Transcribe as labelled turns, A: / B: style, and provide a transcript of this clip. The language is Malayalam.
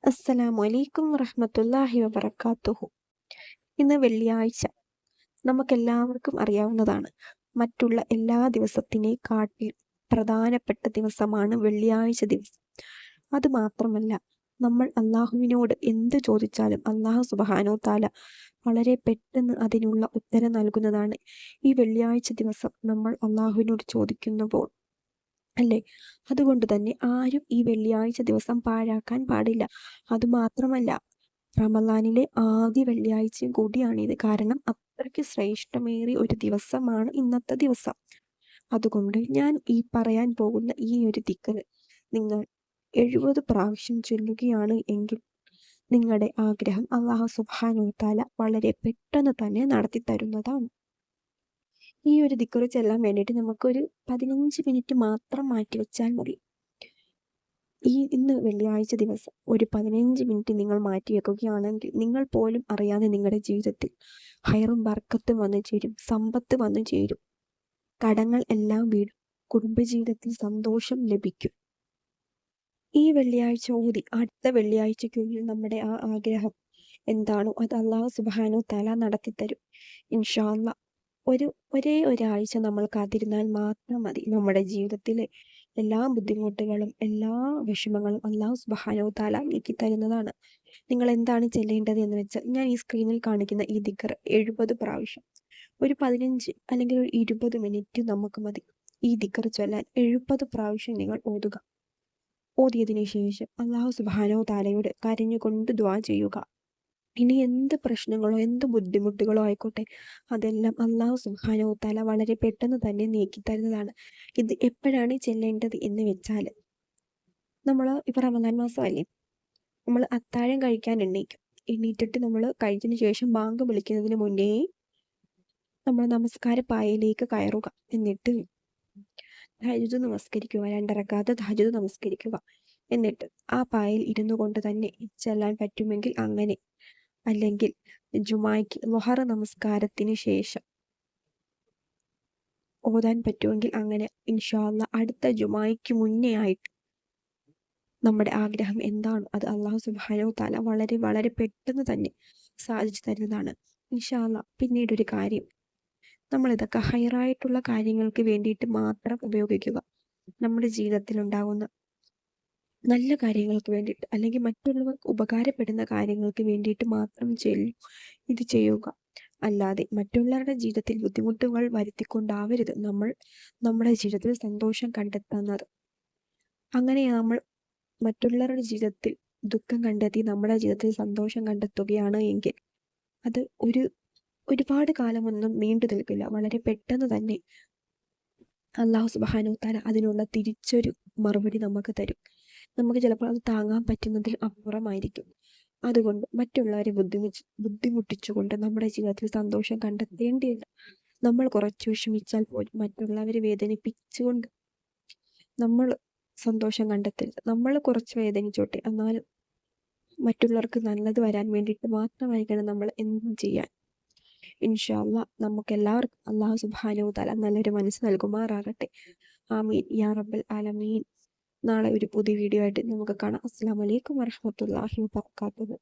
A: അസ്സലാമു അലൈക്കും വറഹ്മത്തുള്ളാഹി വബറകാതുഹു. ഇന്ന് വെള്ളിയാഴ്ച. നമുക്കെല്ലാവർക്കും അറിയാവുന്നതാണ്. മറ്റുള്ള എല്ലാ ദിവസത്തിനെക്കാട്ടിൽ പ്രധാനപ്പെട്ട ദിവസമാണ് വെള്ളിയാഴ്ച ദിവസം. അതുമാത്രമല്ല, നമ്മൾ അള്ളാഹുവിനോട് എന്ത് ചോദിച്ചാലും അള്ളാഹു സുബ്ഹാനഹു തആല വളരെ പെട്ടെന്ന് അതിനുള്ള ഉത്തരം നൽകുന്നതാണ് ഈ വെള്ളിയാഴ്ച ദിവസം നമ്മൾ അള്ളാഹുവിനോട് ചോദിക്കുമ്പോൾ, അല്ലേ? അതുകൊണ്ട് തന്നെ ആരും ഈ വെള്ളിയാഴ്ച ദിവസം പാഴാക്കാൻ പാടില്ല. അതുമാത്രമല്ല, റമളാനിലെ ആദ്യ വെള്ളിയാഴ്ചയും കൂടിയാണിത്. കാരണം അത്രയ്ക്ക് ശ്രേഷ്ഠമേറിയ ഒരു ദിവസമാണ് ഇന്നത്തെ ദിവസം. അതുകൊണ്ട് ഞാൻ ഈ പറയാൻ പോകുന്ന ഈ ഒരു ദിക്ർ നിങ്ങൾ 70 പ്രാവശ്യം ചൊല്ലുകയാണ് എങ്കിൽ നിങ്ങളുടെ ആഗ്രഹം അല്ലാഹു സുബ്ഹാനഹു തആല വളരെ പെട്ടെന്ന് തന്നെ നടത്തി തരുന്നതാണ്. ഈ ഒരു ദിക്ർ ചെല്ലാൻ വേണ്ടിയിട്ട് നമുക്കൊരു 15 മിനിറ്റ് മാത്രം മാറ്റി വെച്ചാൽ മതി. ഇന്ന് വെള്ളിയാഴ്ച ദിവസം ഒരു 15 മിനിറ്റ് നിങ്ങൾ മാറ്റി വെക്കുകയാണെങ്കിൽ നിങ്ങൾ പോലും അറിയാതെ നിങ്ങളുടെ ജീവിതത്തിൽ ഹൈറും ബർക്കത്തും വന്നു ചേരും, സമ്പത്ത് വന്നു ചേരും, കടങ്ങൾ എല്ലാം വീടും, കുടുംബജീവിതത്തിൽ സന്തോഷം ലഭിക്കും. ഈ വെള്ളിയാഴ്ച ഊതി അടുത്ത വെള്ളിയാഴ്ചയ്ക്കുള്ളിൽ നമ്മുടെ ആ ആഗ്രഹം എന്താണോ അത് അല്ലാഹു സുബ്ഹാനഹു തആല നടത്തിത്തരും ഇൻഷാ അല്ലാഹ്. ഒരേ ഒരാഴ്ച നമ്മൾ കാത്തിരുന്നാൽ മാത്രം മതി. നമ്മുടെ ജീവിതത്തിലെ എല്ലാ ബുദ്ധിമുട്ടുകളും എല്ലാ വിഷമങ്ങളും അല്ലാഹു സുബ്ഹാനഹു തആല നീക്കി തരുന്നതാണ്. നിങ്ങൾ എന്താണ് ചെല്ലേണ്ടത് എന്ന് വെച്ചാൽ, ഞാൻ ഈ സ്ക്രീനിൽ കാണിക്കുന്ന ഈ ദിക്ർ 70 പ്രാവശ്യം ഒരു 15 അല്ലെങ്കിൽ ഒരു 20 മിനിറ്റ് നമുക്ക് മതി. ഈ ദിക്ർ ചൊല്ലാൻ 70 പ്രാവശ്യം നിങ്ങൾ ഓതുക. ഓതിയതിനു ശേഷം അല്ലാഹു സുബ്ഹാനഹു തആലയോട് കരഞ്ഞുകൊണ്ട് ദുആ ചെയ്യുക. ഇനി എന്ത് പ്രശ്നങ്ങളോ എന്ത് ബുദ്ധിമുട്ടുകളോ ആയിക്കോട്ടെ, അതെല്ലാം അല്ലാഹു സുബ്ഹാനഹു തആല വളരെ പെട്ടെന്ന് തന്നെ നീക്കി തരുന്നതാണ്. ഇത് എപ്പോഴാണ് ചെല്ലേണ്ടത് എന്ന് വെച്ചാൽ, നമ്മൾ ഇപ്പോൾ റമദാൻ മാസമല്ലേ, നമ്മൾ അത്താഴം കഴിക്കാൻ എണീറ്റിട്ട് നമ്മൾ കഴിച്ചതിന് ശേഷം ബാങ്ക് വിളിക്കുന്നതിന് മുന്നേ നമ്മൾ നമസ്കാര പായയിലേക്ക് കയറുക. എന്നിട്ട് തഹജ്ജുദ് നമസ്കരിക്കുക, 2 റക്അത്ത് തഹജ്ജുദ് നമസ്കരിക്കുക. എന്നിട്ട് ആ പായയിൽ ഇരുന്നു കൊണ്ട് തന്നെ ചെല്ലാൻ പറ്റുമെങ്കിൽ അങ്ങനെ, അല്ലെങ്കിൽ ജുമായ്ക്ക് ളുഹർ നമസ്കാരത്തിന് ശേഷം ഓതാൻ പറ്റുമെങ്കിൽ അങ്ങനെ, ഇൻഷാ അല്ലാഹ് അടുത്ത ജുമായ്ക്ക് മുന്നേ ആയിട്ട് നമ്മുടെ ആഗ്രഹം എന്താണോ അത് അല്ലാഹു സുബ്ഹാനഹു തആല വളരെ വളരെ പെട്ടെന്ന് തന്നെ സാധിച്ചു തരുന്നതാണ് ഇൻഷാ അല്ലാഹ്. പിന്നീട് ഒരു കാര്യം, നമ്മളിതൊക്കെ ഹൈറായിട്ടുള്ള കാര്യങ്ങൾക്ക് വേണ്ടിയിട്ട് മാത്രം ഉപയോഗിക്കുക. നമ്മുടെ ജീവിതത്തിൽ ഉണ്ടാകുന്ന നല്ല കാര്യങ്ങൾക്ക് വേണ്ടിയിട്ട്, അല്ലെങ്കിൽ മറ്റുള്ളവർക്ക് ഉപകാരപ്പെടുന്ന കാര്യങ്ങൾക്ക് വേണ്ടിയിട്ട് മാത്രം ഇത് ചെയ്യുക. അല്ലാതെ മറ്റുള്ളവരുടെ ജീവിതത്തിൽ ബുദ്ധിമുട്ടുകൾ വരുത്തിക്കൊണ്ടാവരുത് നമ്മൾ നമ്മുടെ ജീവിതത്തിൽ സന്തോഷം കണ്ടെത്തുന്നത്. അങ്ങനെ നമ്മൾ മറ്റുള്ളവരുടെ ജീവിതത്തിൽ ദുഃഖം കണ്ടെത്തി നമ്മുടെ ജീവിതത്തിൽ സന്തോഷം കണ്ടെത്തുകയാണ് എങ്കിൽ അത് ഒരുപാട് കാലമൊന്നും നീണ്ടു നിൽക്കില്ല. വളരെ പെട്ടെന്ന് തന്നെ അല്ലാഹു സുബ്ഹാനഹു തആല അതിനുള്ള തിരിച്ചൊരു മറുപടി നമുക്ക് തരും. നമുക്ക് ചിലപ്പോൾ അത് താങ്ങാൻ പറ്റുന്നതിൽ അപ്പുറമായിരിക്കും. അതുകൊണ്ട് മറ്റുള്ളവരെ ബുദ്ധിമുട്ടിച്ചുകൊണ്ട് നമ്മുടെ ജീവിതത്തിൽ സന്തോഷം കണ്ടെത്തേണ്ടിയില്ല. നമ്മൾ കുറച്ച് വിഷമിച്ചാൽ പോലും മറ്റുള്ളവരെ വേദനിപ്പിച്ചുകൊണ്ട് നമ്മൾ സന്തോഷം കണ്ടെത്തരുത്. നമ്മൾ കുറച്ച് വേദനിച്ചോട്ടെ, എന്നാലും മറ്റുള്ളവർക്ക് നല്ലത് വരാൻ വേണ്ടിയിട്ട് മാത്രമായിരിക്കണം നമ്മൾ എന്തും ചെയ്യാൻ. ഇൻഷാ അല്ലാഹ് നമുക്കെല്ലാവർക്കും അല്ലാഹു സുബ്ഹാനഹു തആല നല്ലൊരു മനസ്സ് നൽകുമാറാകട്ടെ. ആമീൻ യാ റബ്ബൽ ആലമീൻ. നാളെ ഒരു പുതിയ വീഡിയോ ആയിട്ട് നമുക്ക് കാണാം. അസ്സലാമു അലൈക്കും വറഹ്മത്തുള്ളാഹി വബറകാതുഹു.